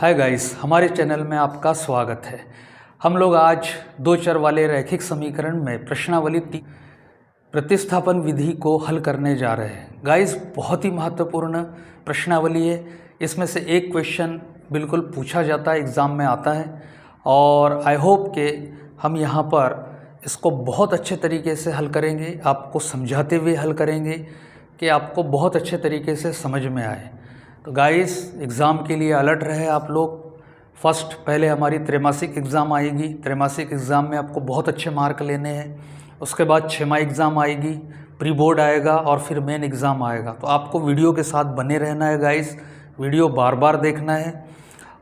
Hi guys, हमारे channel में आपका स्वागत है। हम लोग आज दो चर वाले रैखिक समीकरण में प्रश्नावली प्रतिस्थापन विधि को हल करने जा रहे हैं। गाइस, बहुत ही महत्वपूर्ण प्रश्नावली है। इसमें से एक क्वेश्चन बिल्कुल पूछा जाता है, एग्ज़ाम में आता है और आई होप कि हम यहाँ पर इसको बहुत अच्छे तरीके से हल करेंगे, आपको समझाते हुए हल करेंगे कि आपको बहुत अच्छे तरीके से समझ में आए। तो गाइस, एग्ज़ाम के लिए अलर्ट रहे आप लोग। फर्स्ट पहले हमारी त्रैमासिक एग्ज़ाम आएगी। त्रैमासिक एग्ज़ाम में आपको बहुत अच्छे मार्क लेने हैं। उसके बाद छमाही एग्ज़ाम आएगी, प्री बोर्ड आएगा और फिर मेन एग्ज़ाम आएगा। तो आपको वीडियो के साथ बने रहना है गाइस, वीडियो बार बार देखना है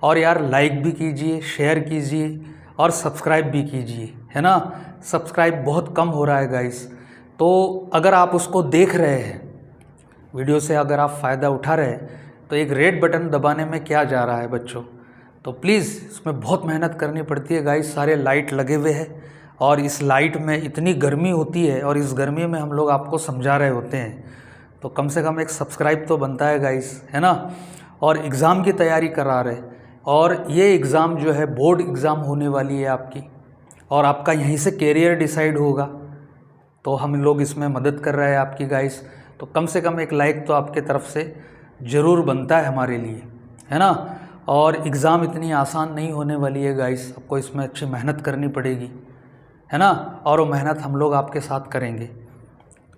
और यार लाइक भी कीजिए, शेयर कीजिए और सब्सक्राइब भी कीजिए, है ना। सब्सक्राइब बहुत कम हो रहा है गाइस, तो अगर आप उसको देख रहे हैं, वीडियो से अगर आप फ़ायदा उठा रहे हैं, तो एक रेड बटन दबाने में क्या जा रहा है बच्चों। तो प्लीज़ इसमें बहुत मेहनत करनी पड़ती है गाइस। सारे लाइट लगे हुए हैं और इस लाइट में इतनी गर्मी होती है और इस गर्मी में हम लोग आपको समझा रहे होते हैं, तो कम से कम एक सब्सक्राइब तो बनता है गाइस, है ना। और एग्ज़ाम की तैयारी करा रहे और ये एग्ज़ाम जो है बोर्ड एग्ज़ाम होने वाली है आपकी, और आपका यहीं से कैरियर डिसाइड होगा। तो हम लोग इसमें मदद कर रहे हैं आपकी गाइस। तो कम से कम एक लाइक तो आपके तरफ से ज़रूर बनता है हमारे लिए, है ना। और एग्ज़ाम इतनी आसान नहीं होने वाली है गाइस, आपको इसमें अच्छी मेहनत करनी पड़ेगी, है ना। और वो मेहनत हम लोग आपके साथ करेंगे।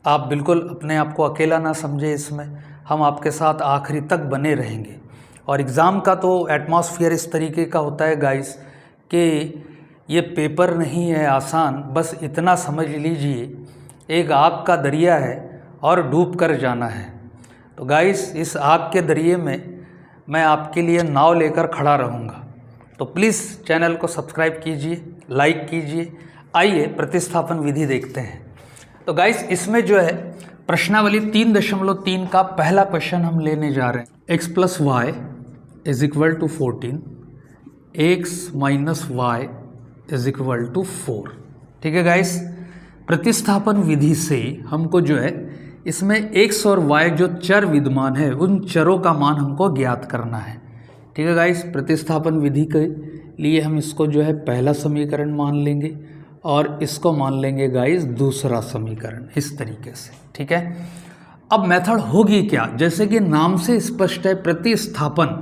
आप बिल्कुल अपने आप को अकेला ना समझे, इसमें हम आपके साथ आखिरी तक बने रहेंगे। और एग्ज़ाम का तो एटमॉस्फेयर इस तरीके का होता है गाइस कि ये पेपर नहीं है आसान, बस इतना समझ लीजिए एक आग का दरिया है और डूब कर जाना है। तो गाइस, इस आग के दरिए में मैं आपके लिए नाव लेकर खड़ा रहूँगा। तो प्लीज़ चैनल को सब्सक्राइब कीजिए, लाइक कीजिए। आइए प्रतिस्थापन विधि देखते हैं। तो गाइस, इसमें जो है प्रश्नावली 3.3 का पहला क्वेश्चन हम लेने जा रहे हैं। x + y = 14, x - y = 4। ठीक है गाइस, प्रतिस्थापन विधि से हमको जो है इसमें x और y जो चर विद्यमान है उन चरों का मान हमको ज्ञात करना है। ठीक है गाइस, प्रतिस्थापन विधि के लिए हम इसको जो है पहला समीकरण मान लेंगे और इसको मान लेंगे गाइस दूसरा समीकरण, इस तरीके से। ठीक है, अब मेथड होगी क्या, जैसे कि नाम से स्पष्ट है, प्रतिस्थापन।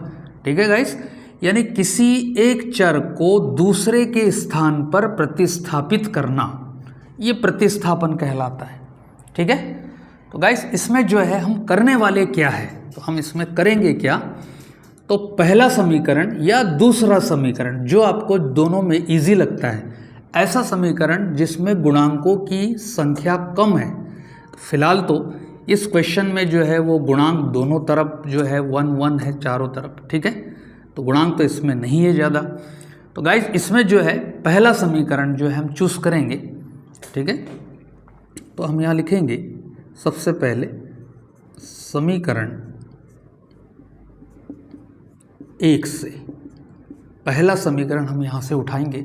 ठीक है गाइस, यानी किसी एक चर को दूसरे के स्थान पर प्रतिस्थापित करना, ये प्रतिस्थापन कहलाता है। ठीक है, तो गाइस इसमें जो है हम करने वाले क्या है, तो हम इसमें करेंगे क्या, तो पहला समीकरण या दूसरा समीकरण जो आपको दोनों में इजी लगता है, ऐसा समीकरण जिसमें गुणांकों की संख्या कम है। फिलहाल तो इस क्वेश्चन में जो है वो गुणांक दोनों तरफ जो है 1 1 है चारों तरफ। ठीक है, तो गुणांक तो इसमें नहीं है ज़्यादा। तो गाइस इसमें जो है पहला समीकरण जो है हम चूज़ करेंगे। ठीक है, तो हम यहाँ लिखेंगे सबसे पहले समीकरण 1 से, पहला समीकरण हम यहाँ से उठाएंगे।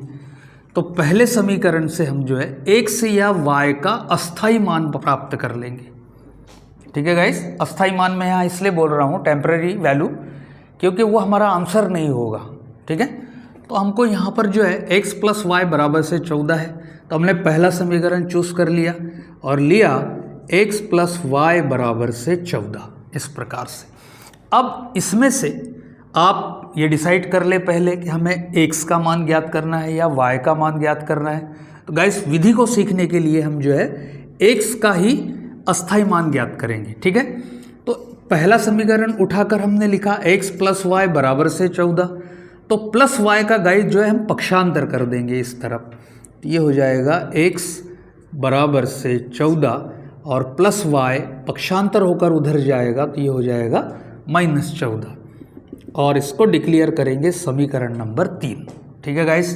तो पहले समीकरण से हम जो है x या y का अस्थाई मान प्राप्त कर लेंगे। ठीक है गाइस, अस्थाई मान मैं यहाँ इसलिए बोल रहा हूँ टेम्परेरी वैल्यू, क्योंकि वो हमारा आंसर नहीं होगा। ठीक है, तो हमको यहाँ पर जो है x + y = 14 है, तो हमने पहला समीकरण चूज़ कर लिया और लिया x + y = 14, इस प्रकार से। अब इसमें से आप ये डिसाइड कर ले पहले कि हमें x का मान ज्ञात करना है या y का मान ज्ञात करना है। तो गाइस विधि को सीखने के लिए हम जो है x का ही अस्थाई मान ज्ञात करेंगे। ठीक है, तो पहला समीकरण उठाकर हमने लिखा x + y = 14, तो प्लस y का गाइस जो है हम पक्षांतर कर देंगे इस तरफ, तो ये हो जाएगा x = 14 और प्लस y पक्षांतर होकर उधर जाएगा, तो ये हो जाएगा -14 और इसको डिक्लेयर करेंगे समीकरण नंबर 3। ठीक है गाइस,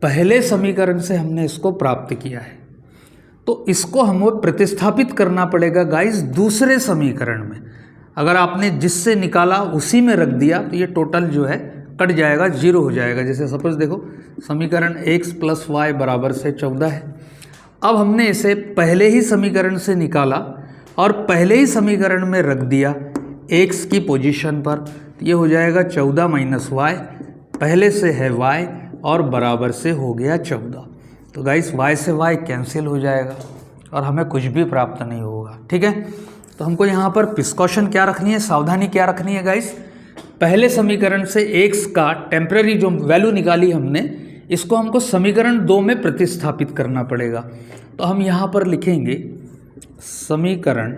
पहले समीकरण से हमने इसको प्राप्त किया है, तो इसको हमें प्रतिस्थापित करना पड़ेगा गाइस दूसरे समीकरण में। अगर आपने जिससे निकाला उसी में रख दिया तो ये टोटल जो है कट जाएगा, 0 हो जाएगा। जैसे सपोज देखो समीकरण x + y = 14 है। अब हमने इसे पहले ही समीकरण से निकाला और पहले ही समीकरण में रख दिया x की पोजीशन पर, तो ये हो जाएगा 14 माइनस वाई, पहले से है y और बराबर से हो गया 14। तो गाइस y से y कैंसिल हो जाएगा और हमें कुछ भी प्राप्त नहीं होगा। ठीक है, तो हमको यहाँ पर प्रिकॉशन क्या रखनी है, सावधानी क्या रखनी है गाइस। पहले समीकरण से x का टेम्पररी जो वैल्यू निकाली हमने, इसको हमको समीकरण 2 में प्रतिस्थापित करना पड़ेगा। तो हम यहाँ पर लिखेंगे समीकरण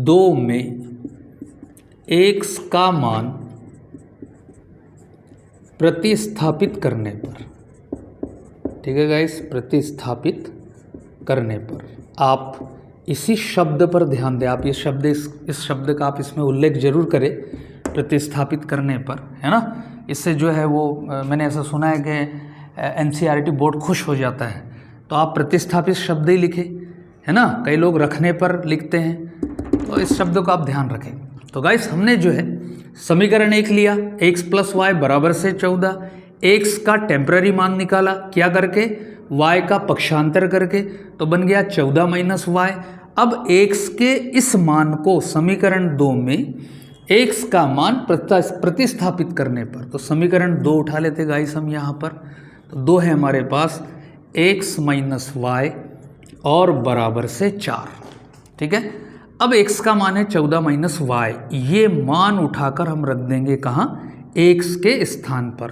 2 में x का मान प्रतिस्थापित करने पर, ठीक है गाइस, प्रतिस्थापित करने पर आप इसी शब्द पर ध्यान दें। आप ये शब्द इस शब्द का आप इसमें उल्लेख जरूर करें, प्रतिस्थापित करने पर, है ना। इससे जो है वो मैंने ऐसा सुना है कि NCERT बोर्ड खुश हो जाता है। तो आप प्रतिस्थापित शब्द ही लिखें, है ना। कई लोग रखने पर लिखते हैं, तो इस शब्द को आप ध्यान रखें। तो गाइस हमने जो है समीकरण 1 लिया, x प्लस वाई बराबर से 14, x का टेम्पररी मान निकाला, क्या करके, y का पक्षांतर करके, तो बन गया 14 माइनस वाई। अब x के इस मान को समीकरण 2 में x का मान प्रतिस्थापित करने पर, तो समीकरण 2 उठा लेते गाइस हम यहाँ पर। तो 2 है हमारे पास x माइनस वाई और बराबर से 4। ठीक है, अब x का मान है 14 माइनस वाई, ये मान उठाकर हम रख देंगे कहाँ, x के स्थान पर।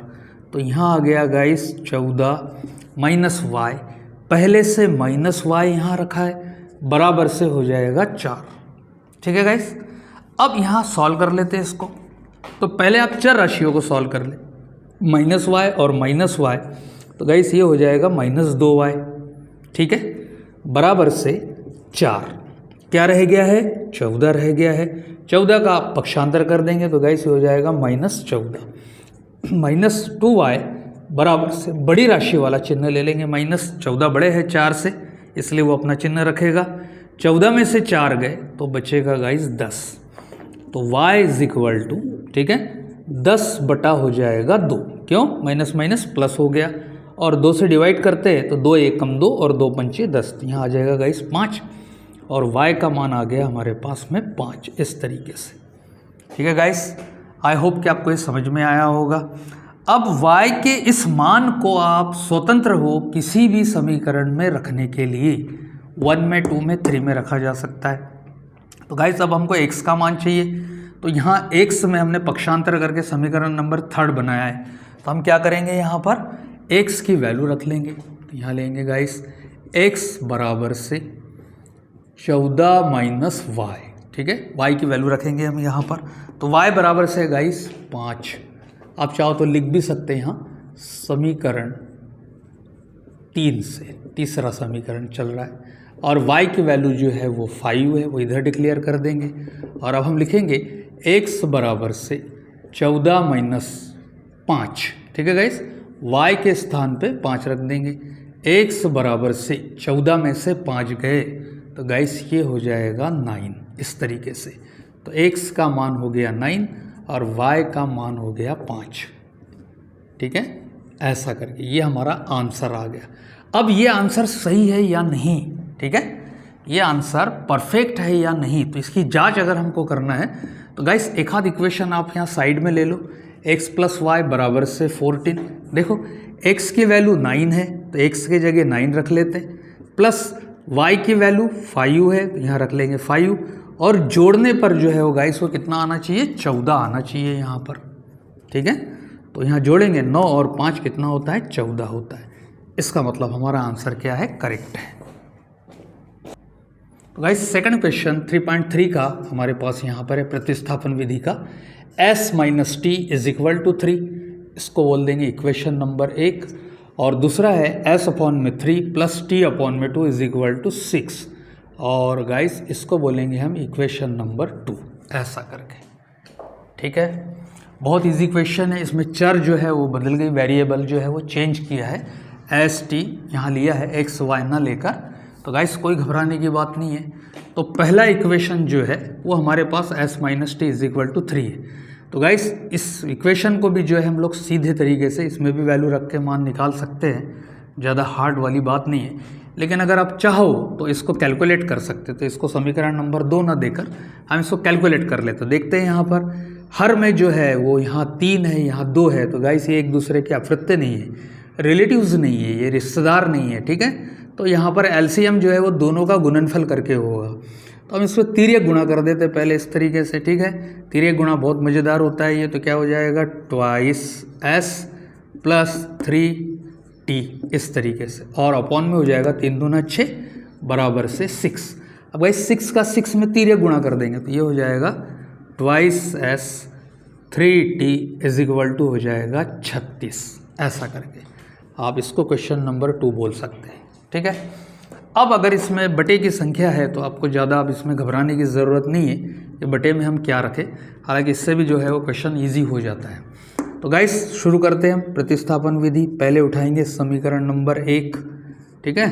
तो यहाँ आ गया गाइस 14 माइनस वाई, पहले से माइनस वाई यहाँ रखा है, बराबर से हो जाएगा 4। ठीक है गाइस, अब यहाँ सॉल्व कर लेते हैं इसको। तो पहले आप चर राशियों को सॉल्व कर ले, माइनस वाई और माइनस वाई, तो गाइस ये हो जाएगा माइनस 2y। ठीक है, बराबर से 4, क्या रह गया है, 14 रह गया है। 14 का आप पक्षांतर कर देंगे तो गाइस ये हो जाएगा माइनस 14। माइनस 2y बराबर से बड़ी राशि वाला चिन्ह ले लेंगे, माइनस 14 बड़े है 4 से, इसलिए वो अपना चिन्ह रखेगा। 14 में से 4 गए तो बचेगा गाइस 10। तो y इज इक्वल टू, ठीक है, 10 बटा हो जाएगा 2, क्यों, माइनस माइनस प्लस हो गया, और 2 से डिवाइड करते हैं तो 2 1 कम 2 और 2 पंचे 10, यहाँ आ जाएगा गाइस 5, और y का मान आ गया हमारे पास में 5, इस तरीके से। ठीक है गाइस, आई होप कि आपको ये समझ में आया होगा। अब y के इस मान को आप स्वतंत्र हो किसी भी समीकरण में रखने के लिए 1 में, 2 में, 3 में रखा जा सकता है। तो गाइस अब हमको x का मान चाहिए, तो यहाँ x में हमने पक्षांतर करके समीकरण नंबर 3 बनाया है। तो हम क्या करेंगे, यहाँ पर x की वैल्यू रख लेंगे। तो यहाँ लेंगे गाइस x बराबर से 14 माइनस वाई। ठीक है, y की वैल्यू रखेंगे हम यहाँ पर। तो y बराबर से गाइस 5, आप चाहो तो लिख भी सकते हैं यहाँ समीकरण 3 से, तीसरा समीकरण चल रहा है, और y की वैल्यू जो है वो 5 है, वो इधर डिक्लेयर कर देंगे। और अब हम लिखेंगे x बराबर से 14 माइनस 5। ठीक है गाइस, y के स्थान पे 5 रख देंगे। x बराबर से 14 में से 5 गए तो गाइस ये हो जाएगा 9, इस तरीके से। तो x का मान हो गया 9 और y का मान हो गया 5। ठीक है, ऐसा करके ये हमारा आंसर आ गया। अब ये आंसर सही है या नहीं, ठीक है, ये आंसर परफेक्ट है या नहीं, तो इसकी जांच अगर हमको करना है तो गाइस एक आध इक्वेशन आप यहाँ साइड में ले लो। x प्लस वाई बराबर से 14, देखो x की वैल्यू 9 है तो x की जगह 9 रख लेते हैं, प्लस y की वैल्यू 5 है तो यहाँ रख लेंगे 5, और जोड़ने पर जो है वो गाइस वो कितना आना चाहिए, 14 आना चाहिए यहाँ पर। ठीक है, तो यहाँ जोड़ेंगे 9 और 5 कितना होता है, 14 होता है। इसका मतलब हमारा आंसर क्या है, करेक्ट है। तो गाइस सेकंड क्वेश्चन 3.3 का हमारे पास यहाँ पर है प्रतिस्थापन विधि का, s minus t is equal to 3, इसको बोल देंगे इक्वेशन नंबर 1, और दूसरा है s अपॉन में 3 प्लस टी अपॉन में 2 इज इक्वल टू 6, और गाइस इसको बोलेंगे हम इक्वेशन नंबर 2, ऐसा करके। ठीक है, बहुत इजी क्वेश्चन है, इसमें चर जो है वो बदल गई, वेरिएबल जो है वो चेंज किया है, एस टी यहाँ लिया है, एक्स वाई ना लेकर। तो गाइस कोई घबराने की बात नहीं है। तो पहला इक्वेशन जो है वो हमारे पास s minus t is equal to 3 है। तो गाइस इस इक्वेशन को भी जो है हम लोग सीधे तरीके से इसमें भी वैल्यू रख के मान निकाल सकते हैं, ज़्यादा हार्ड वाली बात नहीं है। लेकिन अगर आप चाहो तो इसको कैलकुलेट कर सकते, तो इसको समीकरण नंबर 2 ना देकर हम इसको कैलकुलेट कर लेते। देखते हैं यहाँ पर हर में जो है वो यहाँ 3 है, यहाँ 2 है, तो गाइस ये एक दूसरे के अप्रत्य नहीं है, रिलेटिव्स नहीं है, ये रिश्तेदार नहीं है, ठीक है। तो यहाँ पर एलसीएम जो है वो दोनों का गुणनफल करके होगा, तो हम इसको तिर्यक गुणा कर देते पहले इस तरीके से, ठीक है। तिर्यक गुणा बहुत मज़ेदार होता है ये, तो क्या हो जाएगा 2s प्लस 3t इस तरीके से, और अपॉन में हो जाएगा 3 दूना 6 बराबर से 6। अब भाई 6 का 6 में तिर्यक गुणा कर देंगे तो ये हो जाएगा 2s 3t is equal to हो जाएगा 36। ऐसा करके आप इसको क्वेश्चन नंबर 2 बोल सकते हैं, ठीक है। अब अगर इसमें बटे की संख्या है तो आपको ज़्यादा अब इसमें घबराने की ज़रूरत नहीं है कि बटे में हम क्या रखें, हालांकि इससे भी जो है वो क्वेश्चन इजी हो जाता है। तो गाइस शुरू करते हैं प्रतिस्थापन विधि। पहले उठाएंगे समीकरण नंबर 1, ठीक है।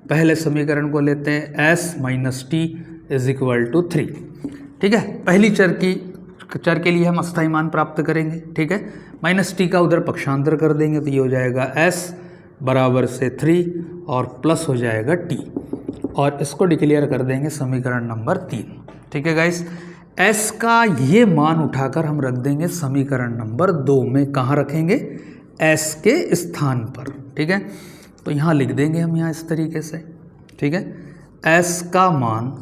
पहले समीकरण को लेते हैं s minus t is equal to 3, ठीक है। पहली चर के लिए हम अस्थायी मान प्राप्त करेंगे, ठीक है। माइनस टी का उधर पक्षांतर कर देंगे तो ये हो जाएगा s बराबर से 3 और प्लस हो जाएगा t, और इसको डिक्लेयर कर देंगे समीकरण नंबर 3, ठीक है गाइस। s का ये मान उठाकर हम रख देंगे समीकरण नंबर 2 में। कहाँ रखेंगे? s के स्थान पर, ठीक है। तो यहाँ लिख देंगे हम यहाँ इस तरीके से, ठीक है। s का मान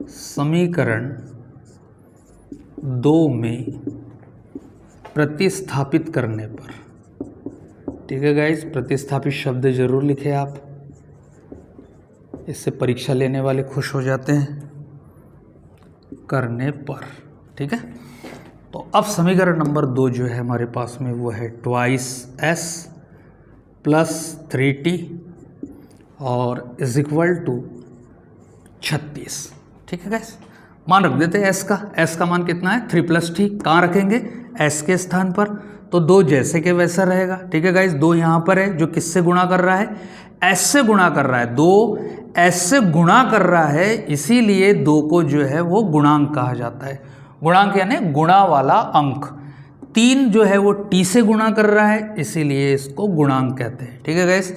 समीकरण 2 में प्रतिस्थापित करने पर, ठीक है गाइस। प्रतिस्थापित शब्द जरूर लिखें आप, इससे परीक्षा लेने वाले खुश हो जाते हैं। करने पर, ठीक है। तो अब समीकरण नंबर 2 जो है हमारे पास में वो है 2s प्लस 3t और इज इक्वल टू 36, ठीक है गाइस। मान रख देते हैं s का मान कितना है 3 प्लस t। कहाँ रखेंगे? s के स्थान पर, तो 2 जैसे के वैसा रहेगा, ठीक है गाइस। 2 यहाँ पर है जो किससे गुणा कर रहा है? s से गुणा कर रहा है। 2 s से गुणा कर रहा है, इसीलिए 2 को जो है वो गुणांक कहा जाता है। गुणांक यानी गुणा वाला अंक। 3 जो है वो t से गुणा कर रहा है, इसीलिए इसको गुणांक कहते हैं, ठीक है गाइस।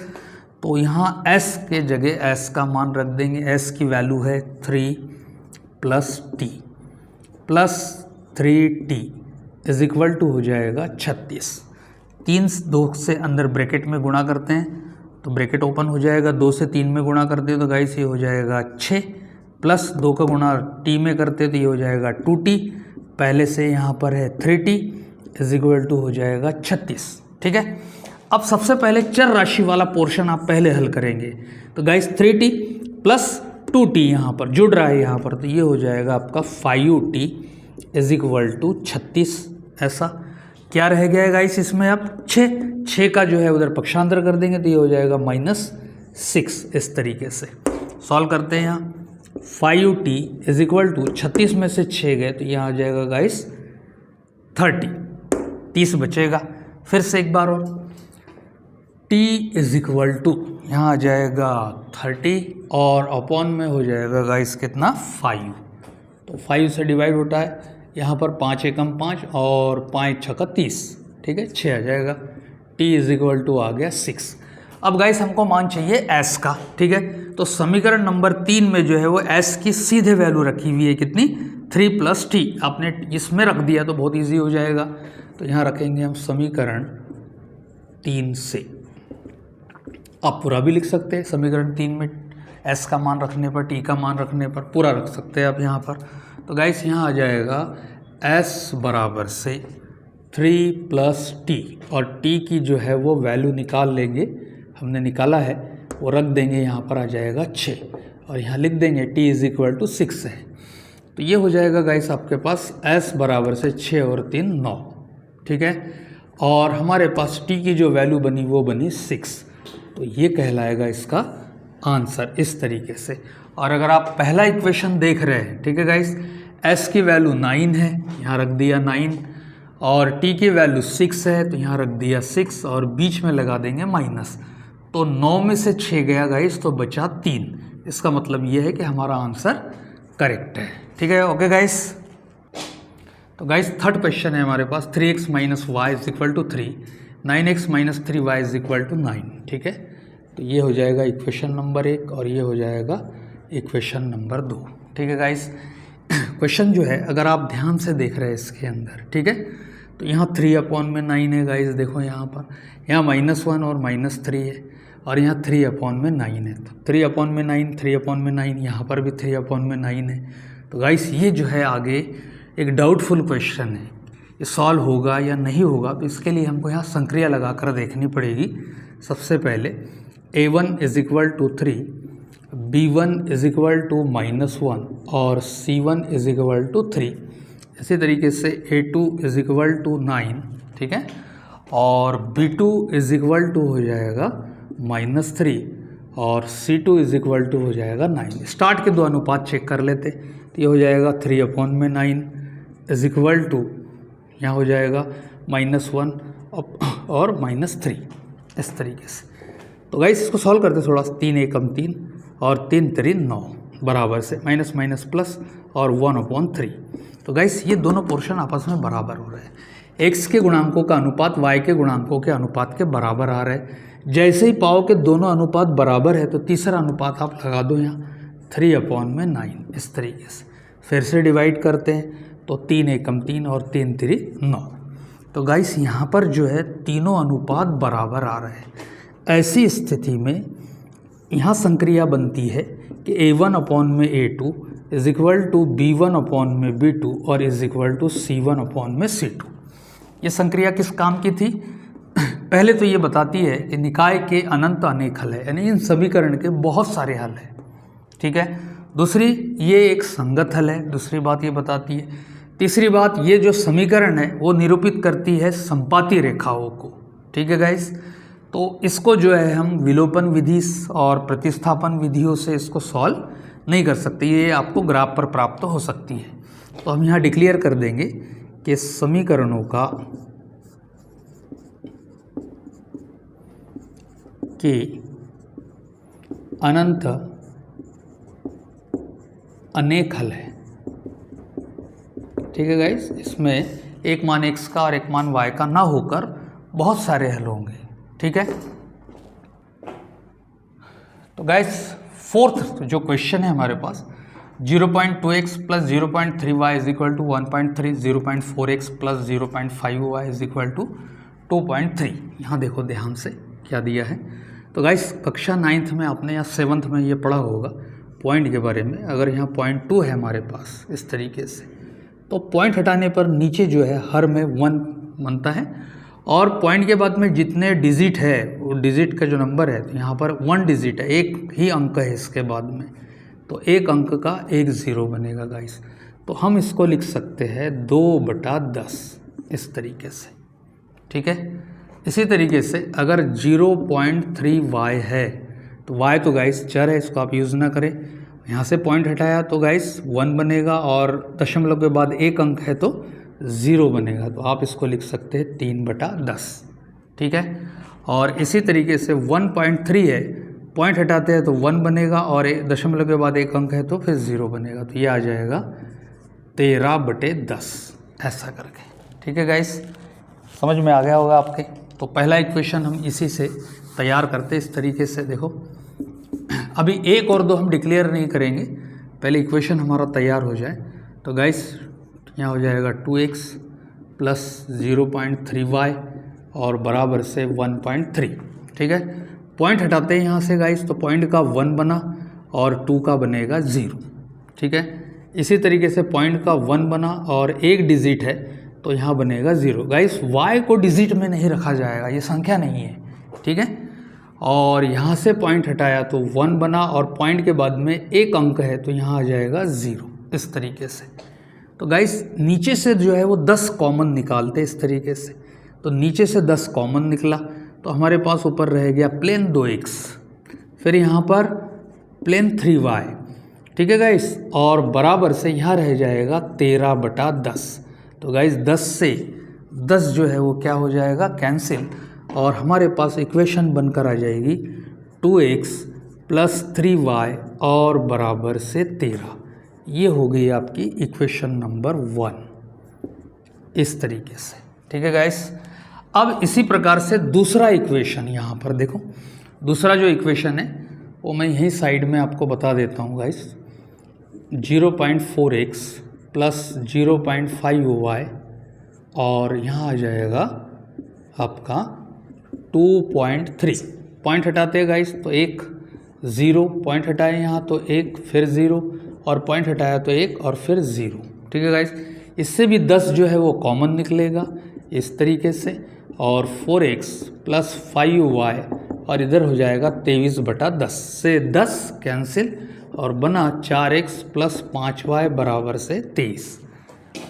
तो यहाँ s के जगह s का मान रख देंगे। s की वैल्यू है 3 plus t plus 3t is equal to हो जाएगा 36। 3 2 से अंदर ब्रैकेट में गुणा करते हैं तो ब्रैकेट ओपन हो जाएगा। 2 से 3 में गुणा करते हैं तो गाइस ये हो जाएगा 6, प्लस 2 का गुणा t में करते हैं तो ये हो जाएगा 2t। पहले से यहाँ पर है 3t इज इक्वल टू हो जाएगा 36, ठीक है। अब सबसे पहले चर राशि वाला पोर्शन आप पहले हल करेंगे, तो गाइस 3t प्लस 2t यहाँ पर जुड़ रहा है यहाँ पर, तो ये हो जाएगा आपका 5t इज इक्वल टू 36। ऐसा क्या रह गया है गाइस इसमें? अब 6 का जो है उधर पक्षांतर कर देंगे तो ये हो जाएगा -6। इस तरीके से सॉल्व करते हैं। यहाँ 5t इज इक्वल टू 36 में से 6 गए तो यहाँ आ जाएगा गाइस 30 बचेगा। फिर से एक बार और t इज इक्वल टू यहाँ आ जाएगा 30 और अपॉन में हो जाएगा गाइस कितना 5, तो 5 से डिवाइड होता है। यहाँ पर 5 एकम 5 और 5 छक्का 30, ठीक है, 6 आ जाएगा। t इज इक्वल टू आ गया 6। अब गाइस हमको मान चाहिए s का, ठीक है। तो समीकरण नंबर 3 में जो है वो s की सीधे वैल्यू रखी हुई है, कितनी? 3 प्लस t। आपने इसमें रख दिया तो बहुत ईजी हो जाएगा। तो यहाँ रखेंगे हम समीकरण 3 से। आप पूरा भी लिख सकते हैं समीकरण 3 में s का मान रखने पर, t का मान रखने पर पूरा रख सकते हैं आप यहाँ पर। तो गाइस यहाँ आ जाएगा s बराबर से 3 प्लस t, और t की जो है वो वैल्यू निकाल लेंगे, हमने निकाला है वो रख देंगे। यहाँ पर आ जाएगा 6 और यहाँ लिख देंगे t इज इक्वल टू 6 है। तो ये हो जाएगा गाइस आपके पास s बराबर से 6 और 3 9, ठीक है। और हमारे पास t की जो वैल्यू बनी वो बनी 6, तो ये कहलाएगा इसका आंसर इस तरीके से। और अगर आप पहला इक्वेशन देख रहे हैं, ठीक है गाइस, s की वैल्यू 9 है, यहाँ रख दिया 9, और t की वैल्यू 6 है तो यहाँ रख दिया 6, और बीच में लगा देंगे माइनस। तो 9 में से 6 गया गाइस तो बचा 3। इसका मतलब ये है कि हमारा आंसर करेक्ट है, ठीक है। ओके गाइस, तो गाइस थर्ड क्वेश्चन है हमारे पास 3x - y is equal to 3 9x minus 3y is equal to 9, ठीक है। तो ये हो जाएगा इक्वेशन नंबर 1 और ये हो जाएगा इक्वेशन नंबर 2, ठीक है गाइस। क्वेश्चन जो है अगर आप ध्यान से देख रहे हैं इसके अंदर, ठीक है, तो यहाँ 3/9 है गाइस, देखो यहाँ पर, यहाँ -1 और -3 है और यहाँ 3/9 है। तो 3/9, 3/9, यहाँ पर भी 3/9 है। तो गाइस ये जो है आगे एक डाउटफुल क्वेश्चन है, ये सॉल्व होगा या नहीं होगा, तो इसके लिए हमको यहाँ संक्रिया लगा कर देखनी पड़ेगी। सबसे पहले a1 is equal to 3, b1 is equal to -1 और c1 इज इक्वल टू 3। इसी तरीके से a2 इज इक्वल टू 9, ठीक है, और b2 इज इक्वल टू हो जाएगा -3 और c2 इज इक्वल टू हो जाएगा 9। स्टार्ट के दो अनुपात चेक कर लेते, तो ये हो जाएगा 3/9 इज इक्वल टू, यहाँ हो जाएगा -1 और -3, इस तरीके से। तो गाइस इसको सॉल्व करते थोड़ा सा, 3 एकम 3 और 3 3 9 बराबर से माइनस माइनस प्लस और 1/3। तो गाइस ये दोनों पोर्शन आपस में बराबर हो रहे हैं। x के गुणांकों का अनुपात y के गुणांकों के अनुपात के बराबर आ रहे हैं। जैसे ही पाओ के दोनों अनुपात बराबर है तो तीसरा अनुपात आप लगा दो यहाँ 3/9, इस तरीके से। फिर से डिवाइड करते हैं तो 3 एकम 3 और 3 3 9। तो गाइस यहाँ पर जो है तीनों अनुपात बराबर आ रहे हैं। ऐसी स्थिति में यहाँ संक्रिया बनती है कि a1/a2 is equal to b1/b2 और इज इक्वल टू c1/c2। ये संक्रिया किस काम की थी? पहले तो ये बताती है कि निकाय के अनंत अनेक हल है, यानी इन समीकरण के बहुत सारे हल हैं, ठीक है। दूसरी, ये एक संगत हल है, दूसरी बात ये बताती है। तीसरी बात, ये जो समीकरण है वो निरूपित करती है संपाती रेखाओं को, ठीक है गाइस। तो इसको जो है हम विलोपन विधि और प्रतिस्थापन विधियों से इसको सॉल्व नहीं कर सकते, ये आपको ग्राफ पर प्राप्त हो सकती है। तो हम यहाँ डिक्लेयर कर देंगे कि समीकरणों का के अनंत अनेक हल है, ठीक है गाइस। इसमें एक मान x का और एक मान y का ना होकर बहुत सारे हल होंगे, ठीक है। तो गाइस फोर्थ जो क्वेश्चन है हमारे पास, 0.2x plus 0.3y is equal to 1.3, 0.4x plus 0.5y is equal to 2.3। यहाँ देखो ध्यान से क्या दिया है। तो गाइस कक्षा 9th में आपने या 7th में ये पढ़ा होगा पॉइंट के बारे में। अगर यहाँ 0.2 है हमारे पास इस तरीके से, तो पॉइंट हटाने पर नीचे जो है हर में 1 बनता है और पॉइंट के बाद में जितने डिजिट है वो डिजिट का जो नंबर है, तो यहाँ पर 1 डिजिट है, एक ही अंक है इसके बाद में, तो एक अंक का एक 0 बनेगा गाइस। तो हम इसको लिख सकते हैं 2/10 इस तरीके से, ठीक है। इसी तरीके से अगर 0.3y है तो y तो गाइस चर है, इसको आप यूज़ ना करें। यहाँ से पॉइंट हटाया तो गाइस 1 बनेगा और दशमलव के बाद एक अंक है तो 0 बनेगा, तो आप इसको लिख सकते हैं 3/10, ठीक है। और इसी तरीके से 1.3 है, पॉइंट हटाते हैं तो 1 बनेगा और दशमलव के बाद एक अंक है तो फिर 0 बनेगा, तो ये आ जाएगा 13/10 ऐसा करके, ठीक है गाइस। समझ में आ गया होगा आपके। तो पहला इक्वेशन हम इसी से तैयार करते इस तरीके से। देखो अभी 1 और 2 हम डिक्लेयर नहीं करेंगे, पहले इक्वेशन हमारा तैयार हो जाए। तो गाइस यहाँ हो जाएगा 2x प्लस 0.3y और बराबर से 1.3, ठीक है। पॉइंट हटाते हैं यहाँ से गाइस, तो पॉइंट का 1 बना और 2 का बनेगा 0, ठीक है। इसी तरीके से पॉइंट का 1 बना और एक डिजिट है तो यहाँ बनेगा 0। गाइस y को डिजिट में नहीं रखा जाएगा, ये संख्या नहीं है, ठीक है। और यहाँ से पॉइंट हटाया तो 1 बना और पॉइंट के बाद में एक अंक है तो यहाँ आ जाएगा 0, इस तरीके से। तो गाइस नीचे से जो है वो 10 कॉमन निकालते इस तरीके से। तो नीचे से 10 कॉमन निकला तो हमारे पास ऊपर रह गया प्लेन 2x, फिर यहाँ पर प्लेन 3y, ठीक है गाइस, और बराबर से यहाँ रह जाएगा 13/10। तो गाइस 10 से 10 जो है वो क्या हो जाएगा, कैंसिल, और हमारे पास इक्वेशन बनकर आ जाएगी 2x प्लस 3y और बराबर से 13। ये हो गई आपकी इक्वेशन नंबर 1 इस तरीके से, ठीक है गाइस। अब इसी प्रकार से दूसरा इक्वेशन यहाँ पर देखो, दूसरा जो इक्वेशन है वो मैं यहीं साइड में आपको बता देता हूँ गाइस। 0.4x प्लस 0.5y और यहाँ आ जाएगा आपका 2.3। पॉइंट हटाते हैं गाइस तो एक, 0 पॉइंट हटाए यहाँ तो एक, फिर 0 और पॉइंट हटाया तो एक और फिर 0। ठीक है गाइस, इससे भी 10 जो है वो कॉमन निकलेगा इस तरीके से, और 4x प्लस 5y और इधर हो जाएगा 23/10 से 10 कैंसिल और बना 4x प्लस 5y बराबर से 23।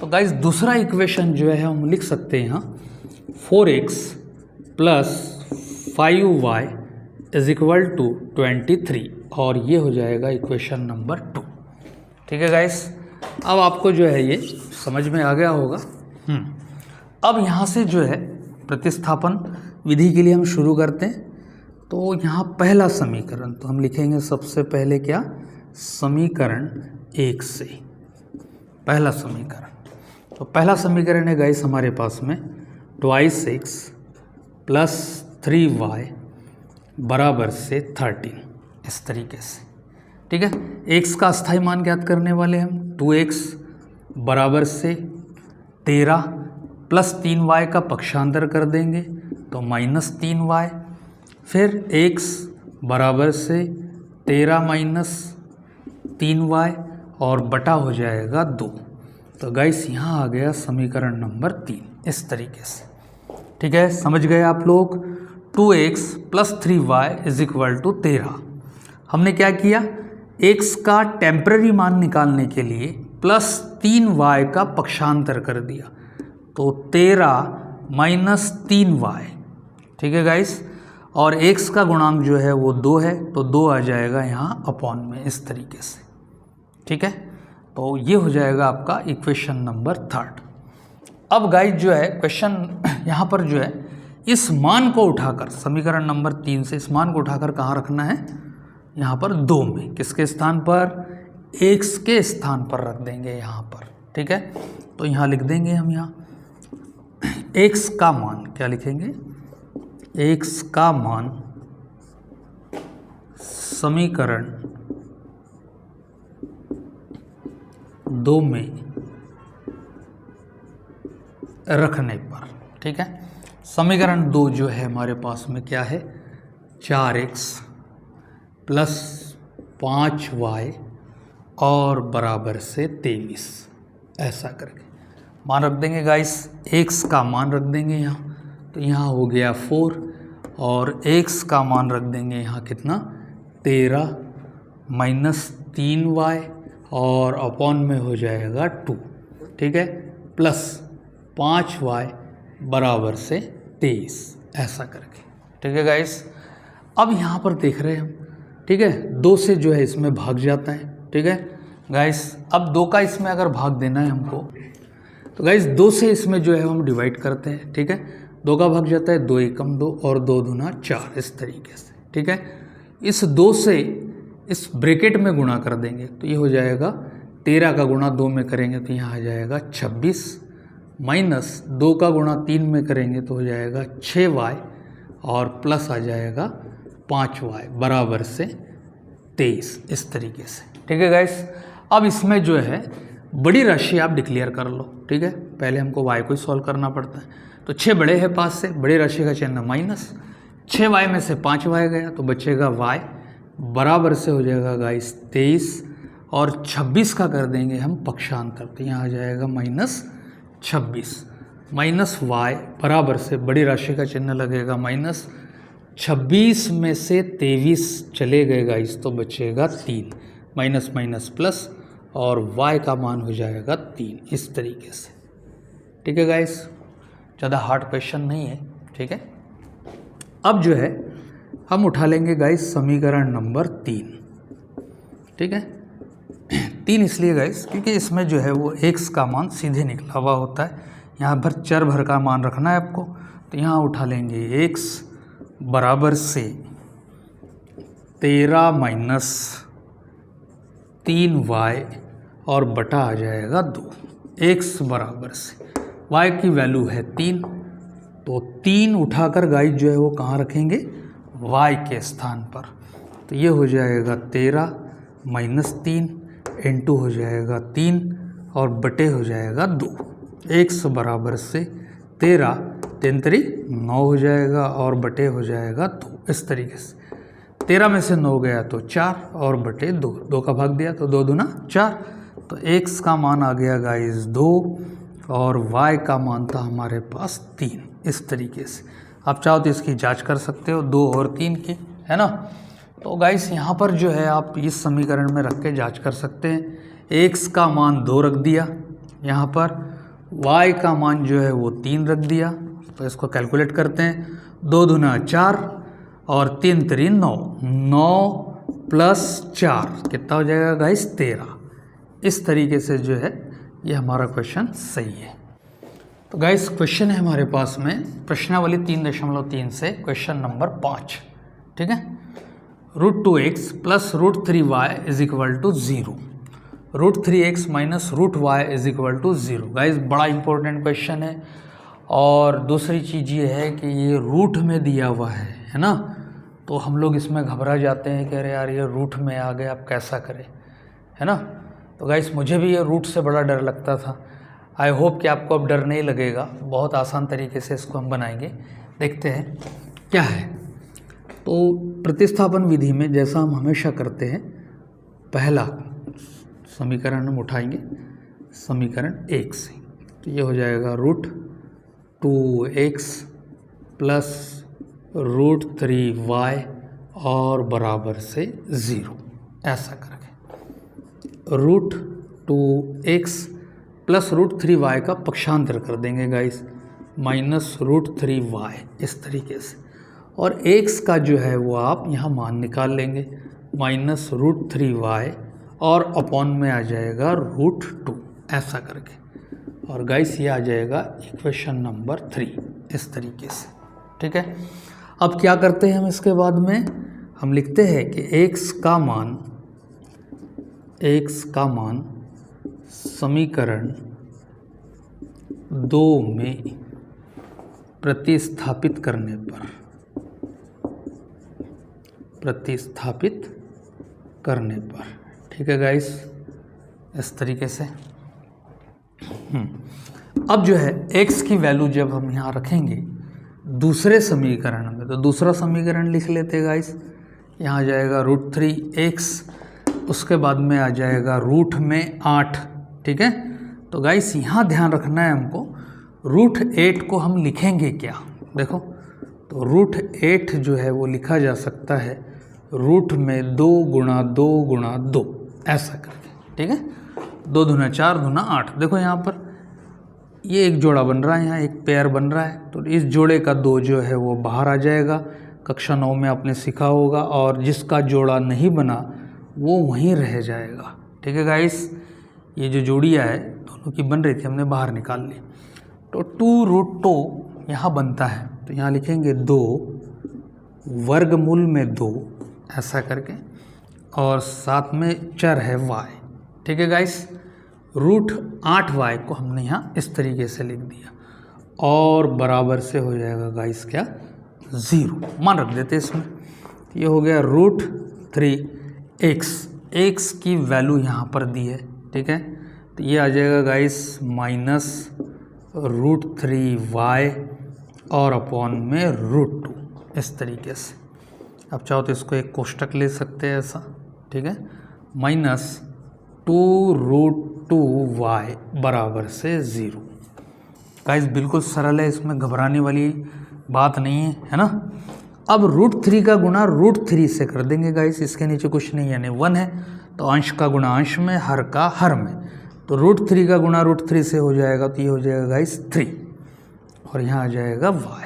तो गाइस दूसरा इक्वेशन जो है हम लिख सकते हैं यहाँ 4x plus 5y is equal to 23 और ये हो जाएगा इक्वेशन नंबर 2। ठीक है गाइस, अब आपको जो है ये समझ में आ गया होगा। अब यहाँ से जो है प्रतिस्थापन विधि के लिए हम शुरू करते हैं। तो यहाँ पहला समीकरण तो हम लिखेंगे सबसे पहले क्या, समीकरण 1 से पहला समीकरण। तो पहला समीकरण है गाइस हमारे पास में 2x प्लस 3y बराबर से 13 इस तरीके से। ठीक है, x का अस्थाई मान ज्ञात करने वाले हम 2x बराबर से 13 प्लस 3y का पक्षांतर कर देंगे तो माइनस 3y, फिर x बराबर से 13 माइनस 3y और बटा हो जाएगा 2। तो गाइस यहाँ आ गया समीकरण नंबर 3 इस तरीके से। ठीक है, समझ गए आप लोग। 2x plus 3y is equal to 13। हमने क्या किया, x का टेम्पररी मान निकालने के लिए प्लस 3y का पक्षांतर कर दिया तो 13 माइनस 3y। ठीक है गाइस, और x का गुणांक जो है वो 2 है तो 2 आ जाएगा यहाँ अपॉन में इस तरीके से। ठीक है, तो ये हो जाएगा आपका इक्वेशन नंबर 3। अब गाइस जो है क्वेश्चन यहाँ पर जो है इस मान को उठाकर, समीकरण नंबर 3 से इस मान को उठाकर कहाँ रखना है, यहाँ पर 2 में, किसके स्थान पर, x के स्थान पर रख देंगे यहाँ पर। ठीक है, तो यहाँ लिख देंगे हम यहाँ x का मान, क्या लिखेंगे, x का मान समीकरण 2 में रखने पर। ठीक है, समीकरण 2 जो है हमारे पास में क्या है, 4x प्लस 5y और बराबर से 23 ऐसा करके मान रख देंगे गाइस। x का मान रख देंगे यहाँ, तो यहाँ हो गया 4 और x का मान रख देंगे यहाँ कितना, 13 माइनस 3y और अपॉन में हो जाएगा 2। ठीक है, प्लस 5y बराबर से 23 ऐसा करके। ठीक है गाइस, अब यहाँ पर देख रहे हैं हम, ठीक है, 2 से जो है इसमें भाग जाता है। ठीक है गाइस, अब 2 का इसमें अगर भाग देना है हमको तो गाइस 2 से इसमें जो है हम डिवाइड करते हैं। ठीक है, 2 का भाग जाता है 2 एकम 2 और 2 दूना 4 इस तरीके से। ठीक है, इस 2 से इस ब्रैकेट में गुणा कर देंगे तो ये हो जाएगा 13 का गुणा 2 में करेंगे तो यहाँ आ जाएगा 26 माइनस 2 का गुणा 3 में करेंगे तो हो जाएगा 6y और प्लस आ जाएगा 5y बराबर से 23 इस तरीके से। ठीक है गाइस, अब इसमें जो है बड़ी राशि आप डिक्लेयर कर लो। ठीक है, पहले हमको y को ही सॉल्व करना पड़ता है, तो 6 बड़े हैं पास से, बड़ी राशि का चिन्ह माइनस, 6y में से 5y गया तो बचेगा y बराबर से हो जाएगा गाइस 23 और 26 का कर देंगे हम पक्षांतर तो यहाँ आ जाएगा माइनस 26 माइनस y बराबर से बड़ी राशि का चिन्ह लगेगा माइनस, 26 में से 23 चले गए गाइस तो बचेगा 3, माइनस माइनस प्लस और y का मान हो जाएगा 3 इस तरीके से। ठीक है गाइस, ज़्यादा हार्ड क्वेश्चन नहीं है। ठीक है, अब जो है हम उठा लेंगे गाइस समीकरण नंबर 3। ठीक है, 3 इसलिए गाइस क्योंकि इसमें जो है वो x का मान सीधे निकला हुआ होता है, यहाँ पर चर भर का मान रखना है आपको, तो यहाँ उठा लेंगे x बराबर से 13 माइनस 3y और बटा आ जाएगा 2। x बराबर से y की वैल्यू है 3 तो 3 उठाकर गाइस जो है वो कहाँ रखेंगे, y के स्थान पर। तो ये हो जाएगा 13 माइनस 3 इंटू हो जाएगा 3 और बटे हो जाएगा 2। x बराबर से 13 3 3 9 हो जाएगा और बटे हो जाएगा 2। इस तरीके से 13 में से 9 गया तो 4 और बटे 2, 2 का भाग दिया तो 2 दूना 4। तो x का मान आ गया गाइस 2 और y का मान था हमारे पास 3। इस तरीके से आप चाहो तो इसकी जांच कर सकते हो 2 और 3 की, है ना। तो गाइस यहाँ पर जो है आप इस समीकरण में रख के जांच कर सकते हैं। x का मान 2 रख दिया यहाँ पर, y का मान जो है वो 3 रख दिया। तो इसको कैलकुलेट करते हैं, 2 दूना 4 और 3 3 9, 9 प्लस 4 कितना हो जाएगा गाइस 13। इस तरीके से जो है ये हमारा क्वेश्चन सही है। तो गाइस क्वेश्चन है हमारे पास में प्रश्नावली 3.3 से क्वेश्चन नंबर 5, ठीक है। √2x plus √3y is equal to 0, √3x minus √y is equal to 0। Guys बड़ा इंपॉर्टेंट क्वेश्चन है। और दूसरी चीज़ ये है कि ये रूट में दिया हुआ है ना। तो हम लोग इसमें घबरा जाते हैं कि अरे यार ये रूट में आ गए, आप कैसा करें, है ना। तो गाइस मुझे भी ये रूट से बड़ा डर लगता था। आई होप कि आपको अब डर नहीं लगेगा। बहुत आसान तरीके से इसको हम बनाएंगे, देखते हैं क्या है। तो प्रतिस्थापन विधि में जैसा हम हमेशा करते हैं, पहला समीकरण हम उठाएंगे समीकरण 1 से। तो ये हो जाएगा √2x प्लस √3y और बराबर से 0, ऐसा करके √2x प्लस √3y का पक्षांतर कर देंगे गाइस, माइनस √3y इस तरीके से। और x का जो है वो आप यहाँ मान निकाल लेंगे, माइनस √3y और अपॉन में आ जाएगा √2, ऐसा करके। और गाइस ये आ जाएगा इक्वेशन नंबर 3 इस तरीके से, ठीक है। अब क्या करते हैं हम, इसके बाद में हम लिखते हैं कि x का मान समीकरण 2 में प्रतिस्थापित करने पर, ठीक है गाइस, इस तरीके से। अब जो है x की वैल्यू जब हम यहाँ रखेंगे दूसरे समीकरण में, तो दूसरा समीकरण लिख लेते हैं गाइस। यहाँ आ जाएगा √3x, उसके बाद में आ जाएगा रूट में 8, ठीक है। तो गाइस यहाँ ध्यान रखना है हमको, √8 को हम लिखेंगे क्या, देखो। तो √8 जो है वो लिखा जा सकता है रूट में 2 गुणा 2 गुणा 2, ऐसा करके, ठीक है। 2 दूना 4 दूना 8। देखो यहाँ पर ये एक जोड़ा बन रहा है, यहाँ एक पेयर बन रहा है। तो इस जोड़े का 2 जो है वो बाहर आ जाएगा, कक्षा 9 में आपने सीखा होगा। और जिसका जोड़ा नहीं बना वो वहीं रह जाएगा, ठीक है गाइस। ये जो जोड़ियाँ है दोनों की बन रही थी, हमने बाहर निकाल ली। तो 2√2 यहाँ बनता है, तो यहाँ लिखेंगे 2 वर्गमूल में 2, ऐसा करके। और साथ में चर है y, ठीक है गाइस। √8y को हमने यहाँ इस तरीके से लिख दिया और बराबर से हो जाएगा गाइस क्या, 0 मान रख देते इसमें। ये हो गया √3x, x की वैल्यू यहाँ पर दी है, ठीक है। तो ये आ जाएगा गाइस माइनस √3y और अपॉन में √2, इस तरीके से। आप चाहो तो इसको एक कोष्टक ले सकते हैं ऐसा, ठीक है। माइनस 2√2y बराबर से 0। गाइस बिल्कुल सरल है, इसमें घबराने वाली बात नहीं है ना। अब √3 का गुणा √3 से कर देंगे गाइस, इसके नीचे कुछ नहीं, यानी 1 है तो अंश का गुणा अंश में, हर का हर में। तो √3 का गुणा √3 से हो जाएगा, तो ये हो जाएगा गाइस 3 और यहाँ आ जाएगा y,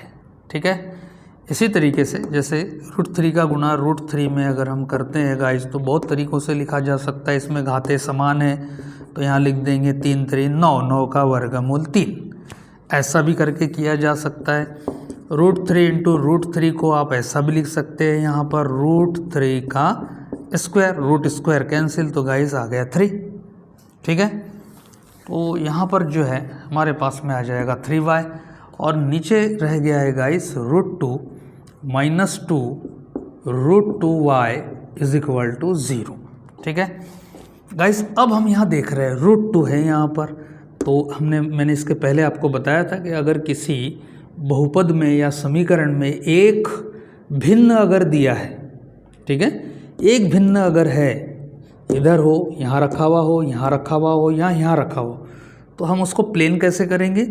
ठीक है। इसी तरीके से जैसे √3 का गुणा √3 में अगर हम करते हैं गाइस, तो बहुत तरीक़ों से लिखा जा सकता है। इसमें घाते समान है तो यहाँ लिख देंगे 3 3 9, 9 का वर्गमूल 3, ऐसा भी करके किया जा सकता है। √3 इंटू √3 को आप ऐसा भी लिख सकते हैं, यहाँ पर √3 का स्क्वायर, रूट स्क्वायर कैंसिल, तो गाइस आ गया 3, ठीक है। तो यहाँ पर जो है हमारे पास में आ जाएगा 3y और नीचे रह गया है guys √2 minus 2 √2y is equal to 0। ठीक है गाइस, अब हम यहाँ देख रहे हैं √2 है यहाँ पर, तो मैंने इसके पहले आपको बताया था कि अगर किसी बहुपद में या समीकरण में एक भिन्न अगर दिया है, ठीक है, एक भिन्न अगर है, इधर हो, यहाँ रखा हुआ हो, यहाँ रखा हुआ हो, यहाँ रखा हो, तो हम उसको प्लेन कैसे करेंगे?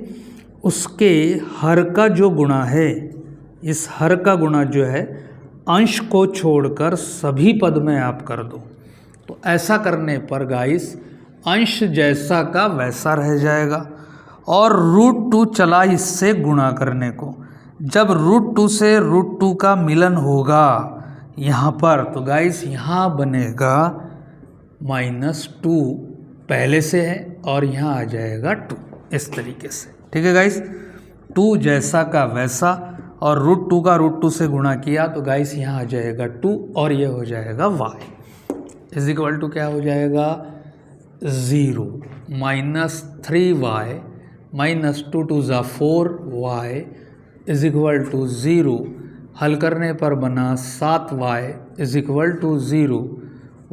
उसके हर का जो गुणा है, इस हर का गुणा जो है अंश को छोड़कर सभी पद में आप कर दो। तो ऐसा करने पर गाइस अंश जैसा का वैसा रह जाएगा और √2 चला इससे गुणा करने को। जब √2 से √2 का मिलन होगा यहाँ पर, तो गाइस यहाँ बनेगा -2 पहले से है और यहाँ आ जाएगा 2 इस तरीके से। ठीक है गाइस, 2 जैसा का वैसा और √2 का √2 से गुणा किया तो गाइस यहाँ आ जाएगा 2 और ये हो जाएगा y इज इक्वल टू क्या हो जाएगा 0 -3y -2 2 ज़ा 4y इज इक्वल टू 0। हल करने पर बना 7y is equal to 0,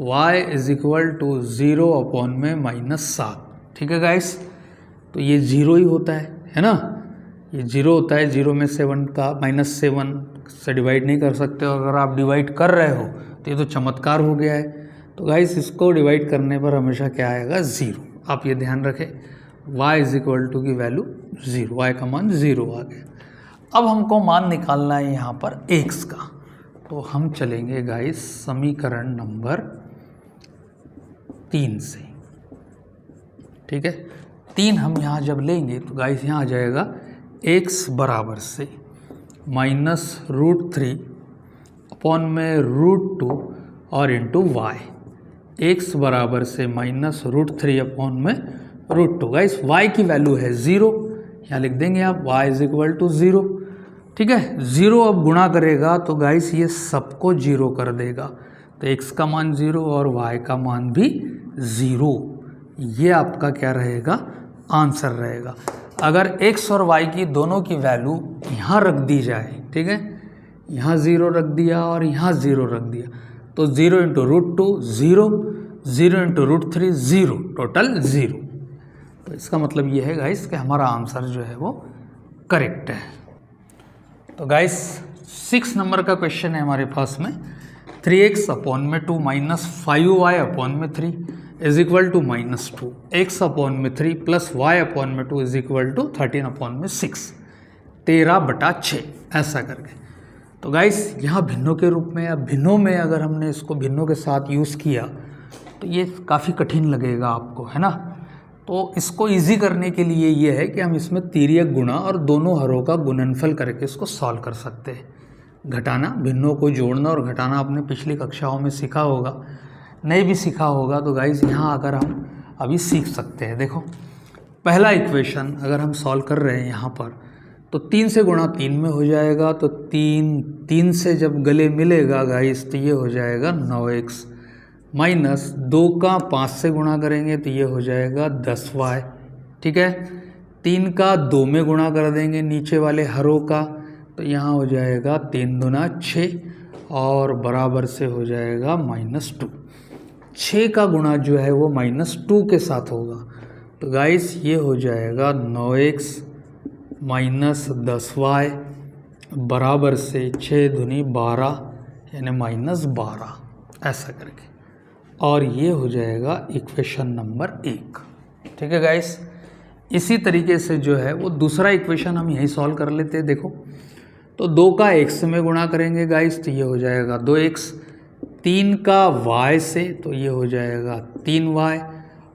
y is equal to 0 upon में -7। ठीक है गाइस, तो ये 0 ही होता है ना, ये 0 होता है। 0 में 7 का -7 से डिवाइड नहीं कर सकते, और अगर आप डिवाइड कर रहे हो तो ये तो चमत्कार हो गया है। तो गाइस इसको डिवाइड करने पर हमेशा क्या आएगा 0, आप ये ध्यान रखें। y इज इक्वल टू की वैल्यू 0, y का मान 0 आ गया। अब हमको मान निकालना है यहाँ पर x का, तो हम चलेंगे गाइस समीकरण नंबर 3 से। ठीक है, 3 हम यहाँ जब लेंगे तो गाइस यहाँ आ जाएगा x बराबर से -√3 अपॉन में √2 और इंटू y। x बराबर से -√3 अपॉन में √2। गाइस y की वैल्यू है 0, यहाँ लिख देंगे आप y इज इक्वल टू 0। ठीक है, 0 अब गुणा करेगा तो गाइस ये सबको 0 कर देगा, तो x का मान 0 और y का मान भी 0। ये आपका क्या रहेगा, आंसर रहेगा। अगर x और y की दोनों की वैल्यू यहाँ रख दी जाए, ठीक है, यहाँ 0 रख दिया और यहाँ 0 रख दिया, तो 0 इंटू √2 0, 0 इंटू √3 0, टोटल 0। तो इसका मतलब ये है गाइस कि हमारा आंसर जो है वो करेक्ट है। तो गाइस 6 नंबर का क्वेश्चन है हमारे पास में, 3x अपॉन में 2 -5y अपॉन में 3 is equal to -2, x upon में 3 प्लस y अपॉन में 2 इज इक्वल टू 13 अपॉन में 6, 13/6 ऐसा करके। तो गाइस यहाँ भिन्नों के रूप में या भिन्नों में अगर हमने इसको भिन्नों के साथ यूज़ किया तो ये काफ़ी कठिन लगेगा आपको, है ना। तो इसको इजी करने के लिए ये है कि हम इसमें तिर्यक गुणा और दोनों हरों का गुणनफल करके इसको सॉल्व कर सकते हैं। घटाना, भिन्नों को जोड़ना और घटाना आपने पिछली कक्षाओं में सीखा होगा, नहीं भी सीखा होगा तो गाइस यहाँ आकर हम अभी सीख सकते हैं। देखो पहला इक्वेशन अगर हम सॉल्व कर रहे हैं यहाँ पर, तो 3 से गुणा 3 में हो जाएगा, तो 3 से जब गले मिलेगा गाइस तो ये हो जाएगा 9x, माइनस 2 का 5 से गुणा करेंगे तो ये हो जाएगा 10y। ठीक है, 3 का 2 में गुणा कर देंगे नीचे वाले हरों का, तो यहाँ हो जाएगा 3 दूना 6 और बराबर से हो जाएगा -2। 6 का गुणा जो है वो -2 के साथ होगा, तो गाइस ये हो जाएगा 9x माइनस 10y बराबर से 6 दूनी 12 यानी -12 ऐसा करके, और ये हो जाएगा इक्वेशन नंबर 1। ठीक है गाइस, इसी तरीके से जो है वो दूसरा इक्वेशन हम यही सॉल्व कर लेते हैं। देखो तो 2 का x में गुणा करेंगे गाइस तो ये हो जाएगा 2x, 3 का y से तो ये हो जाएगा 3y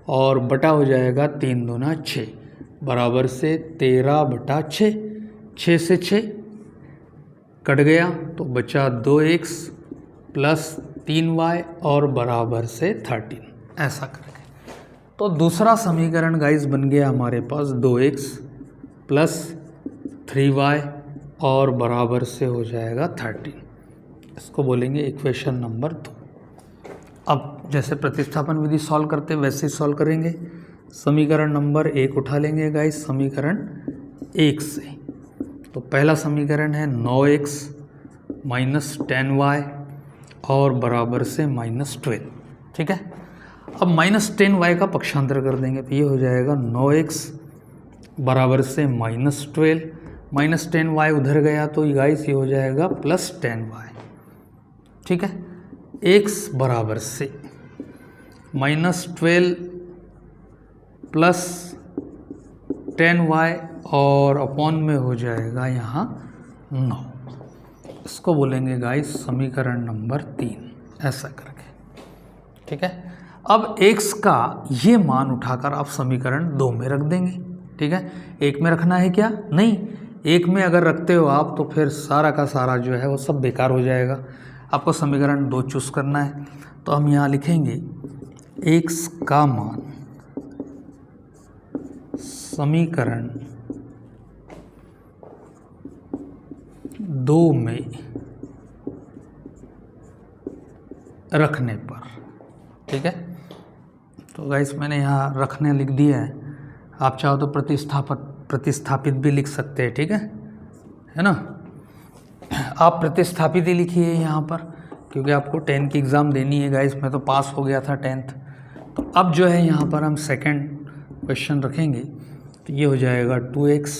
और बटा हो जाएगा 3 दूना 6 बराबर से 13/6। 6 से 6 कट गया तो बचा 2x प्लस 3y और बराबर से 13 ऐसा करके। तो दूसरा समीकरण गाइस बन गया हमारे पास 2x प्लस 3y और बराबर से हो जाएगा 13, इसको बोलेंगे इक्वेशन नंबर 2। अब जैसे प्रतिस्थापन विधि सॉल्व करते वैसे ही सॉल्व करेंगे। समीकरण नंबर 1 उठा लेंगे गाइस समीकरण 1 से, तो पहला समीकरण है 9x माइनस 10y और बराबर से -12। ठीक है, अब -10y का पक्षांतर कर देंगे तो ये हो जाएगा 9x बराबर से -12, -10y उधर गया तो गाइस ये हो जाएगा +10y। ठीक है, x बराबर से -12 + 10y और अपॉन में हो जाएगा यहाँ 9। इसको बोलेंगे गाइस समीकरण नंबर 3, ऐसा करके। ठीक है, अब x का ये मान उठाकर आप समीकरण 2 में रख देंगे। ठीक है, एक में रखना है क्या? नहीं, एक में अगर रखते हो आप तो फिर सारा का सारा जो है वो सब बेकार हो जाएगा। आपको समीकरण 2 चूज़ करना है, तो हम यहाँ लिखेंगे x का मान समीकरण 2 में रखने पर। ठीक है, तो गाइस मैंने यहाँ रखने लिख दिया है, आप चाहो तो प्रतिस्थापित भी लिख सकते हैं। ठीक है ना, आप प्रतिस्थापित ही लिखिए यहाँ पर, क्योंकि आपको 10 की एग्ज़ाम देनी है गाइस। मैं तो पास हो गया था 10th। तो अब जो है यहाँ पर हम सेकंड क्वेश्चन रखेंगे, तो ये हो जाएगा 2x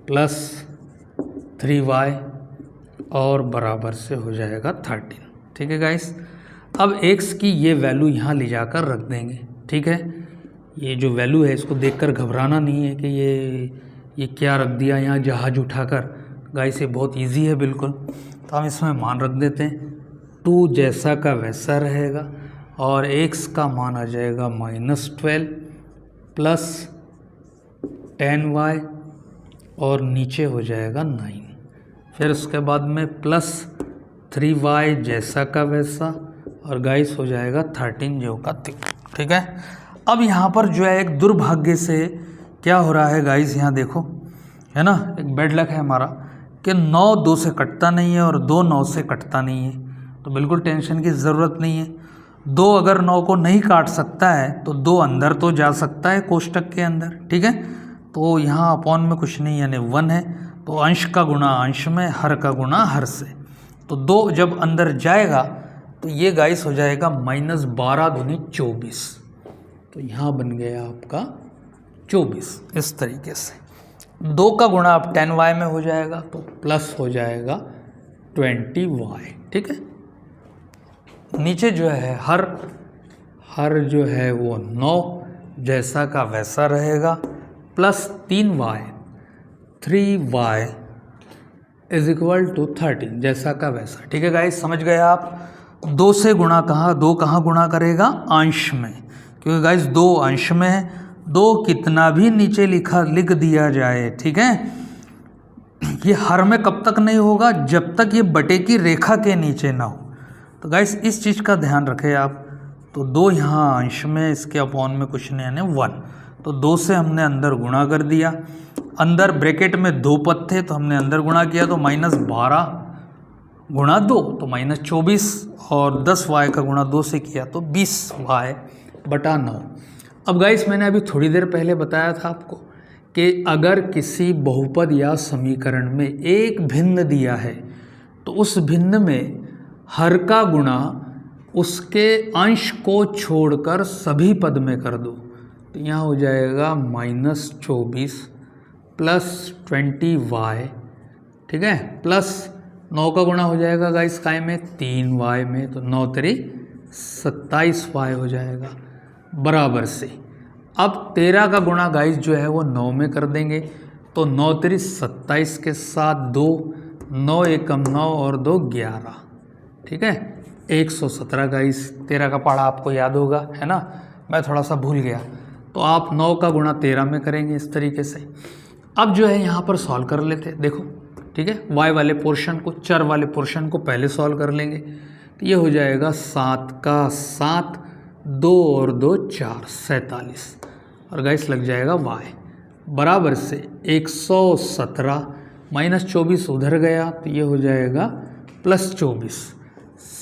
+ 3y और बराबर से हो जाएगा 13। ठीक है गाइस, अब x की ये वैल्यू यहाँ ले जाकर रख देंगे। ठीक है, ये जो वैल्यू है इसको देखकर घबराना नहीं है कि ये क्या रख दिया यहाँ जहाज उठाकर। गाइस ये बहुत इजी है बिल्कुल। तो हम इसमें मान रख देते हैं, 2 जैसा का वैसा रहेगा और x का मान आ जाएगा -12 + 10y और नीचे हो जाएगा 9। फिर उसके बाद में +3y जैसा का वैसा और गाइस हो जाएगा 13 जो का 3। ठीक है, अब यहाँ पर जो है एक दुर्भाग्य से क्या हो रहा है गाइस, यहाँ देखो, है ना, एक बैड लक है हमारा कि 9 2 से कटता नहीं है और 2 9 से कटता नहीं है। तो बिल्कुल टेंशन की ज़रूरत नहीं है। 2 अगर 9 को नहीं काट सकता है तो 2 अंदर तो जा सकता है कोष्टक के अंदर। ठीक है, तो यहाँ अपॉन में कुछ नहीं यानी 1 है, तो अंश का गुणा अंश में, हर का गुणा हर से। तो 2 जब अंदर जाएगा तो ये गाइस हो जाएगा -12 दूनी 24। तो यहाँ बन गया आपका 24। इस तरीके से 2 का गुणा अब 10y में हो जाएगा तो प्लस हो जाएगा 20y। ठीक है, नीचे जो है हर जो है वो 9 जैसा का वैसा रहेगा +3y 3y = 13 जैसा का वैसा। ठीक है गाइस, समझ गए आप। 2 से गुणा दो कहाँ गुणा करेगा? अंश में, क्योंकि गाइस 2 अंश में है। 2 कितना भी नीचे लिख दिया जाए, ठीक है, ये हर में कब तक नहीं होगा? जब तक ये बटे की रेखा के नीचे ना हो। तो गाइस इस चीज़ का ध्यान रखें आप। तो 2 यहाँ अंश में, इसके अपॉन में कुछ नहीं यानी 1। तो 2 से हमने अंदर गुणा कर दिया, अंदर ब्रैकेट में 2 पद थे तो हमने अंदर गुणा किया तो -12 गुणा 2 तो -24 और 10y का गुणा 2 से किया तो 20y बटा 9। अब गाइस मैंने अभी थोड़ी देर पहले बताया था आपको कि अगर किसी बहुपद या समीकरण में एक भिन्न दिया है तो उस भिन्न में हर का गुणा उसके अंश को छोड़कर सभी पद में कर दो। तो यहाँ हो जाएगा -24 + 20y। ठीक है, प्लस 9 का गुणा हो जाएगा गाइस काय में? 3y में, तो 9 3 27y हो जाएगा बराबर से। अब 13 का गुणा गाइस जो है वो 9 में कर देंगे तो 9 3 27 के साथ 2 9 एकम 9 और 2 11। ठीक है, 117 गाइस। 13 का पढ़ा आपको याद होगा, है ना, मैं थोड़ा सा भूल गया। तो आप 9 का गुणा 13 में करेंगे इस तरीके से। अब जो है यहाँ पर सॉल्व कर लेते हैं, देखो। ठीक है, y वाले पोर्शन को, चर वाले पोर्शन को पहले सॉल्व कर लेंगे तो ये हो जाएगा 7 का 7 2 और 2 4 47 और गाइस लग जाएगा y बराबर से 117 -24 उधर गया तो ये हो जाएगा +24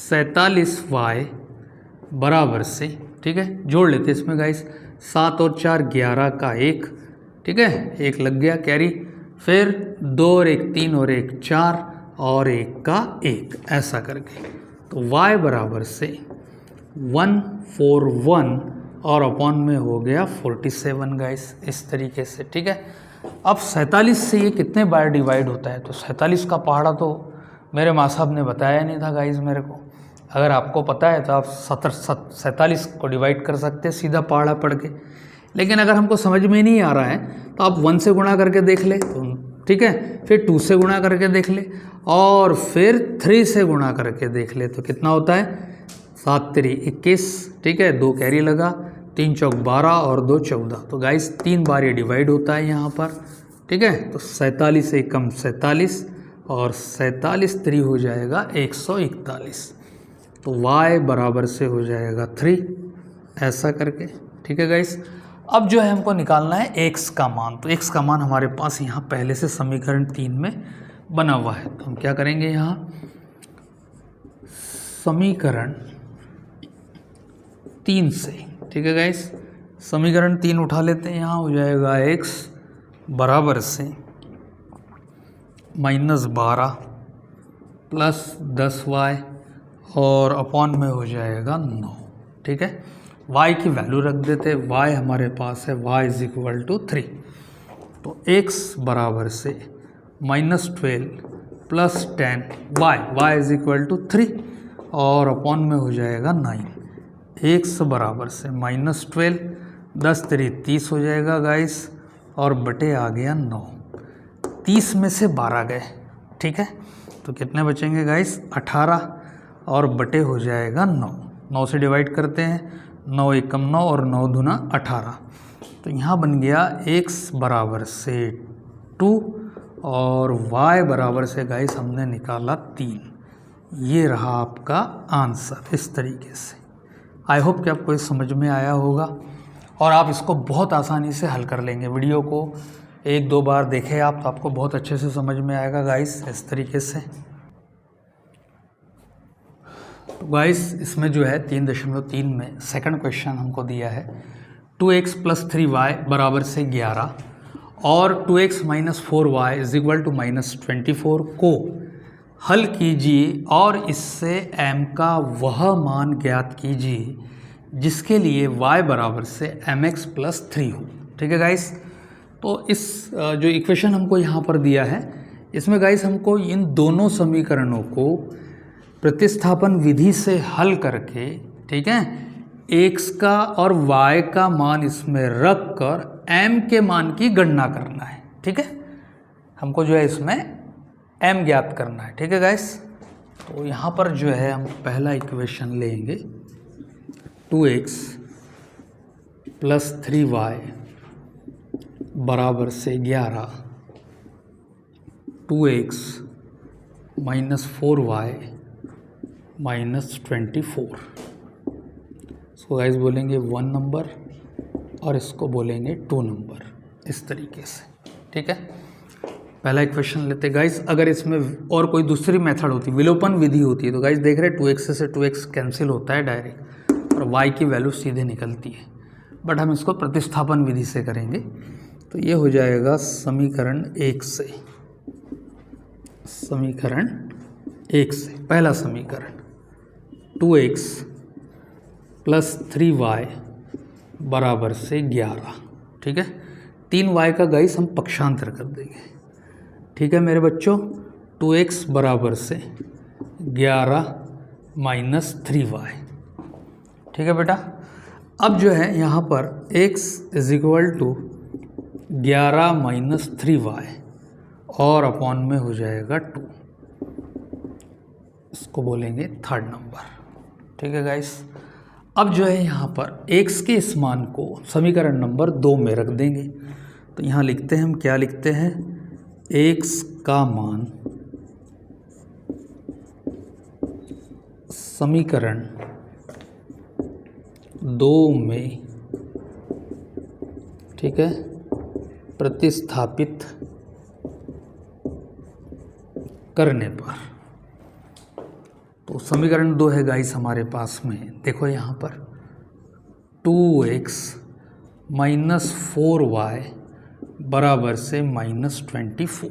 47y बराबर से। ठीक है, जोड़ लेते इसमें गाइस, 7 और 4 11 का 1। ठीक है, 1 लग गया कैरी। फिर 2 और 1 3 और 1 4 और 1 का 1 ऐसा करके। तो y बराबर से 141 और अपॉन में हो गया 47 गाइस, इस तरीके से। ठीक है, अब 47 से ये कितने बार डिवाइड होता है? तो 47 का पहाड़ा तो मेरे माँ साहब ने बताया नहीं था गाइस मेरे को। अगर आपको पता है तो आप 47 को डिवाइड कर सकते हैं सीधा पहाड़ा पढ़ के, लेकिन अगर हमको समझ में नहीं आ रहा है तो आप 1 से गुणा करके देख ले, तो ठीक है, फिर 2 से गुणा करके देख ले और फिर 3 से गुणा करके देख ले। तो कितना होता है? 7 3 21, ठीक है, 2 कैरी लगा, 3 चौक 12 और 2 14। तो गाइस 3 बार ये डिवाइड होता है यहाँ पर। ठीक है, तो 47 से कम 47 और 47 3 हो जाएगा 141। तो y बराबर से हो जाएगा 3 ऐसा करके। ठीक है गाइस, अब जो है हमको निकालना है x का मान। तो x का मान हमारे पास यहाँ पहले से समीकरण 3 में बना हुआ है। तो हम क्या करेंगे, यहाँ समीकरण 3 से, ठीक है गाइस, समीकरण 3 उठा लेते हैं। यहाँ हो जाएगा x बराबर से -12 प्लस 10y और अपॉन में हो जाएगा 9। ठीक है, y की वैल्यू रख देते, y हमारे पास है y = 3। तो x बराबर से -12 प्लस 10 y = 3 और अपॉन में हो जाएगा 9। x बराबर से -12, 10 3 30 हो जाएगा गाइस, और बटे आ गया 9। 30 में से 12 गए, ठीक है, तो कितने बचेंगे गाइस? 18 और बटे हो जाएगा 9। 9 से डिवाइड करते हैं, 9 1 9 और 9 दूना 18। तो यहाँ बन गया x बराबर से 2 और y बराबर से गाइस हमने निकाला 3। ये रहा आपका आंसर इस तरीके से। आई होप कि आपको ये समझ में आया होगा और आप इसको बहुत आसानी से हल कर लेंगे। वीडियो को 1-2 बार देखें आप तो आपको बहुत अच्छे से समझ में आएगा गाइस, इस तरीके से। तो गाइस इसमें जो है 3.3 में सेकंड क्वेश्चन हमको दिया है 2x + 3y बराबर से 11 और 2x - 4y = -24 को हल कीजिए और इससे m का वह मान ज्ञात कीजिए जिसके लिए y बराबर से mx + 3 हो। ठीक है गाइस, तो इस जो इक्वेशन हमको यहाँ पर दिया है इसमें गाइस हमको इन दोनों समीकरणों को प्रतिस्थापन विधि से हल करके, ठीक है, x का और y का मान इसमें रख कर m के मान की गणना करना है। ठीक है, हमको जो है इसमें m ज्ञात करना है। ठीक है गाइस, तो यहाँ पर जो है हम पहला इक्वेशन लेंगे 2x + 3y बराबर से 11, 2x - 4y -24। इसको गाइस बोलेंगे 1 नंबर और इसको बोलेंगे 2 नंबर, इस तरीके से। ठीक है, पहला इक्वेशन लेते गाइस। अगर इसमें और कोई दूसरी मेथड होती, विलोपन विधि होती है, तो गाइस देख रहे हैं 2x से 2x कैंसिल होता है डायरेक्ट और y की वैल्यू सीधे निकलती है, बट हम इसको प्रतिस्थापन विधि से करेंगे। तो ये हो जाएगा समीकरण 1 से, समीकरण 1 से पहला समीकरण 2x + 3y बराबर से 11। ठीक है, 3y का गाइस हम पक्षांतर कर देंगे। ठीक है मेरे बच्चों, 2x बराबर से 11 - 3y। ठीक है बेटा, अब जो है यहाँ पर x = 11 - 3y और अपॉन में हो जाएगा 2, इसको बोलेंगे 3rd नंबर। ठीक है गाइस, अब जो है यहाँ पर x के इस मान को समीकरण नंबर 2 में रख देंगे। तो यहाँ लिखते हैं, हम क्या लिखते हैं, x का मान समीकरण 2 में, ठीक है, प्रतिस्थापित करने पर। तो समीकरण 2 है गाइस हमारे पास में, देखो यहाँ पर 2x - 4y बराबर से -24।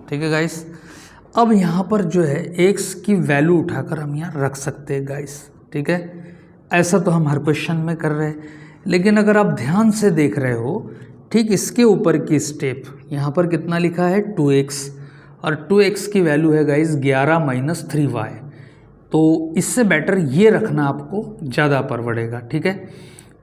ठीक है गाइस, अब यहाँ पर जो है x की वैल्यू उठाकर हम यहाँ रख सकते हैं गाइस। ठीक है, ऐसा तो हम हर क्वेश्चन में कर रहे हैं, लेकिन अगर आप ध्यान से देख रहे हो ठीक इसके ऊपर की स्टेप, यहाँ पर कितना लिखा है 2x, और 2x की वैल्यू है गाइस 11 - 3y। तो इससे बेटर ये रखना आपको ज़्यादा पड़ेगा। ठीक है,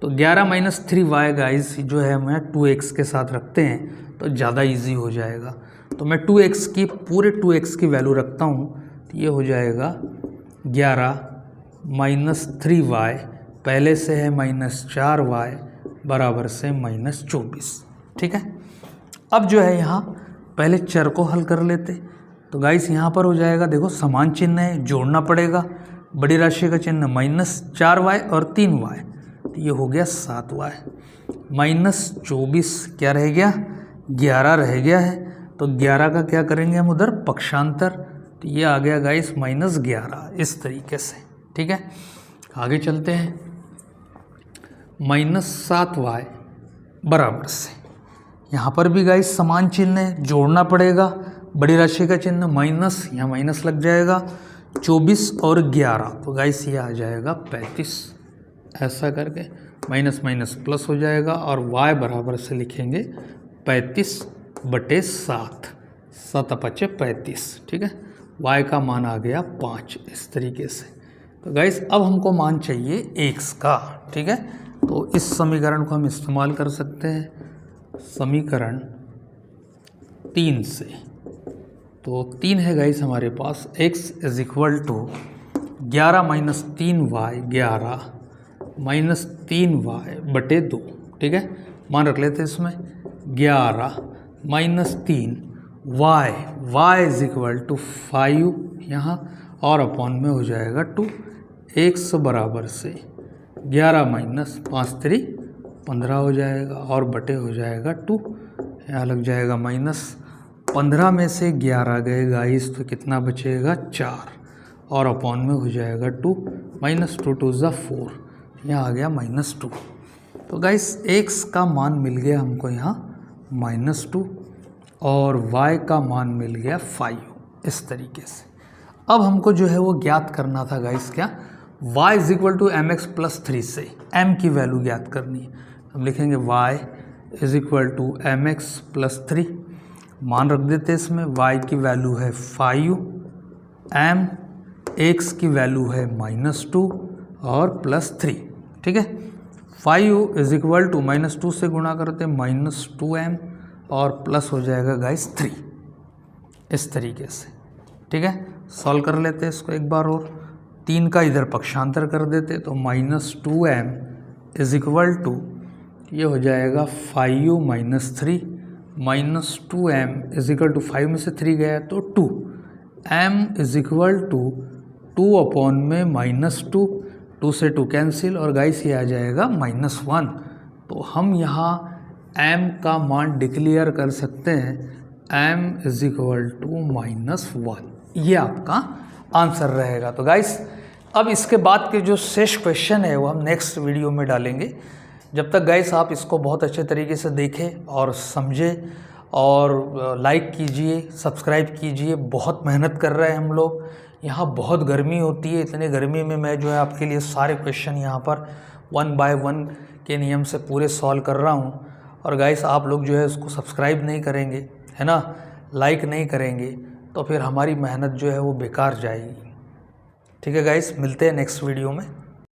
तो 11 - 3y गाइस जो है मैं 2x के साथ रखते हैं तो ज़्यादा इजी हो जाएगा। तो मैं 2x की पूरे 2x की वैल्यू रखता हूँ, तो ये हो जाएगा 11 - 3y, पहले से है -4y बराबर से -24। ठीक है, अब जो है यहाँ पहले चर को हल कर लेते। तो गाइस यहाँ पर हो जाएगा, देखो समान चिन्ह है, जोड़ना पड़ेगा, बड़ी राशि का चिन्ह -4y और 3y, तो ये हो गया 7y, -24 क्या रह गया 11 रह गया है। तो 11 का क्या करेंगे हम उधर पक्षांतर, तो ये आ गया गाइस -11 इस तरीके से। ठीक है, आगे चलते हैं, -7y बराबर से, यहाँ पर भी गाइस समान चिन्ह है, जोड़ना पड़ेगा, बड़ी राशि का चिन्ह माइनस, यहाँ माइनस लग जाएगा, 24 और 11, तो गाइस ये आ जाएगा 35। ऐसा करके माइनस माइनस प्लस हो जाएगा और y बराबर से लिखेंगे 35/7, 7 × 35। ठीक है, y का मान आ गया 5 इस तरीके से। तो गाइस अब हमको मान चाहिए x का। ठीक है, तो इस समीकरण को हम इस्तेमाल कर सकते हैं समीकरण 3 से। तो 3 है गाइस हमारे पास, x = 11 - 3y, 11 - 3y/2। ठीक है, मान रख लेते हैं इसमें 11 - 3y, y = 5 यहाँ, और अपॉन में हो जाएगा 2, x बराबर से 11 - 5 × 3 15 हो जाएगा, और बटे हो जाएगा 2, यहाँ लग जाएगा -15 में से 11 गए गाइस, तो कितना बचेगा 4, और अपॉन में हो जाएगा 2, -2 × 2 = 4, यहाँ आ गया -2। तो गाइस x का मान मिल गया हमको यहाँ -2, और y का मान मिल गया 5 इस तरीके से। अब हमको जो है वो ज्ञात करना था गाइस, क्या y = mx + 3 से m की वैल्यू ज्ञात करनी है। हम लिखेंगे y = mx + 3, मान रख देते हैं इसमें, y की वैल्यू है 5, m x की वैल्यू है -2 और +3। ठीक है, 5 = -2 से गुणा करते -2m, और प्लस हो जाएगा गाइस 3 इस तरीके से। ठीक है, सॉल्व कर लेते हैं इसको एक बार और, 3 का इधर पक्षांतर कर देते, तो -2m = ये हो जाएगा 5 - 3, -2m = 5 में से 3 गया तो 2, m = 2 अपॉन में -2, 2 से 2 कैंसिल, और गाइस ये आ जाएगा -1। तो हम यहाँ m का मान डिक्लेयर कर सकते हैं m = -1, ये आपका आंसर रहेगा। तो गाइस अब इसके बाद के जो शेष क्वेश्चन है वो हम नेक्स्ट वीडियो में डालेंगे। जब तक गाइस आप इसको बहुत अच्छे तरीके से देखें और समझें, और लाइक कीजिए, सब्सक्राइब कीजिए। बहुत मेहनत कर रहे हैं हम लोग, यहाँ बहुत गर्मी होती है, इतने गर्मी में मैं जो है आपके लिए सारे क्वेश्चन यहाँ पर 1 बाय 1 के नियम से पूरे सॉल्व कर रहा हूँ। और गाइस आप लोग जो है उसको सब्सक्राइब नहीं करेंगे, है ना, लाइक नहीं करेंगे, तो फिर हमारी मेहनत जो है वो बेकार जाएगी। ठीक है गाइस, मिलते हैं नेक्स्ट वीडियो में।